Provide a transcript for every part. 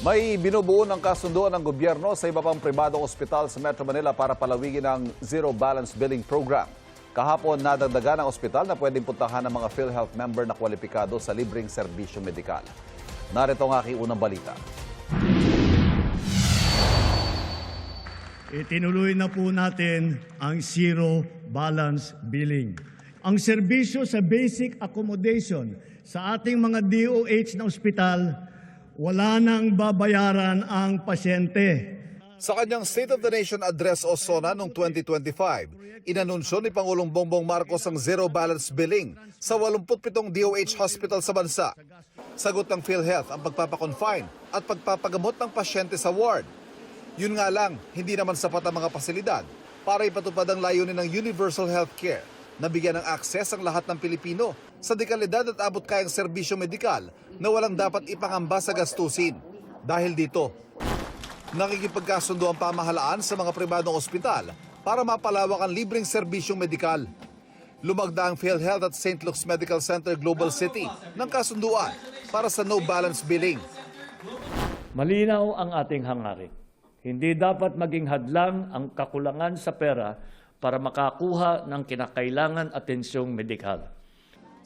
May binubuo ng kasunduan ng gobyerno sa iba pang pribadong ospital sa Metro Manila para palawigin ang Zero Balance Billing Program. Kahapon, nadagdagan ang ospital na pwedeng puntahan ng mga PhilHealth member na kwalipikado sa libreng serbisyo medikal. Narito ang aking unang balita. Itinuloy na po natin ang Zero Balance Billing. Ang serbisyo sa basic accommodation sa ating mga DOH na ospital, wala nang babayaran ang pasyente. Sa kanyang State of the Nation Address o SONA noong 2025, inanunsyo ni Pangulong Bongbong Marcos ang Zero Balance Billing sa 87 DOH hospital sa bansa. Sagot ng PhilHealth ang pagpapakonfine at pagpapagamot ng pasyente sa ward. Yun nga lang, hindi naman sapat ang mga pasilidad para ipatupad ang layunin ng universal healthcare na bigyan ng akses ang lahat ng Pilipino sa dekalidad at abot kayang serbisyo medikal na walang dapat ipangamba sa gastusin. Dahil dito, nakikipagkasundo ang pamahalaan sa mga pribadong ospital para mapalawak ang libreng serbisyong medikal. Lumagda ang PhilHealth at St. Luke's Medical Center Global City ng kasunduan para sa no balance billing. Malinaw ang ating hangarin. Hindi dapat maging hadlang ang kakulangan sa pera para makakuha ng kinakailangan atensyong medikal.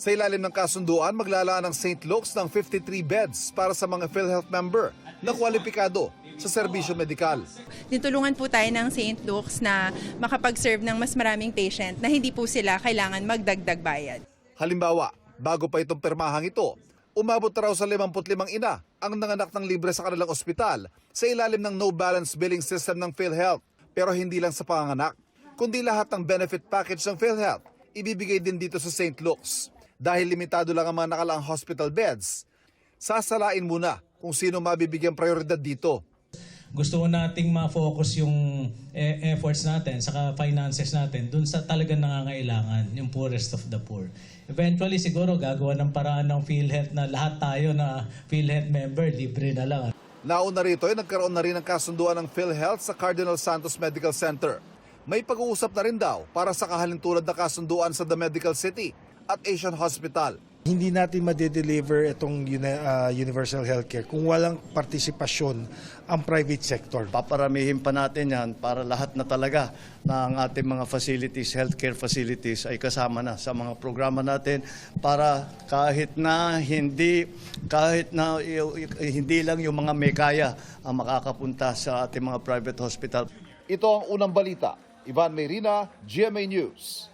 Sa ilalim ng kasunduan, maglalaan ang St. Luke's ng 53 beds para sa mga PhilHealth member na kwalipikado sa serbisyo medikal. Tinutulungan po tayo ng St. Luke's na makapag-serve ng mas maraming patient na hindi po sila kailangan magdagdag bayad. Halimbawa, bago pa itong permahang ito, umabot raw sa 55 ina ang nanganak ng libre sa kanilang ospital sa ilalim ng no balance billing system ng PhilHealth. Pero hindi lang sa panganganak, kundi lahat ng benefit package ng PhilHealth ibibigay din dito sa St. Luke's. Dahil limitado lang ang mga nakalaang hospital beds, sasalain muna kung sino mabibigyang prioridad dito. Gusto nating ma-focus yung efforts natin, saka finances natin, dun sa talagang nangangailangan, yung poorest of the poor. Eventually, siguro gagawa ng paraan ng PhilHealth na lahat tayo na PhilHealth member, libre na lang. Nauna rito ay nagkaroon na rin ng kasunduan ng PhilHealth sa Cardinal Santos Medical Center. May pag-uusap na rin daw para sa kahalintulad na kasunduan sa The Medical City at Asian Hospital. Hindi natin ma-deliver itong universal healthcare kung walang partisipasyon ang private sector. Paparamihin pa natin yan para lahat na talaga ng ating mga facilities, healthcare facilities ay kasama na sa mga programa natin para kahit na hindi lang yung mga may kaya ang makakapunta sa ating mga private hospital. Ito ang unang balita. Ivan Mayrina, GMA News.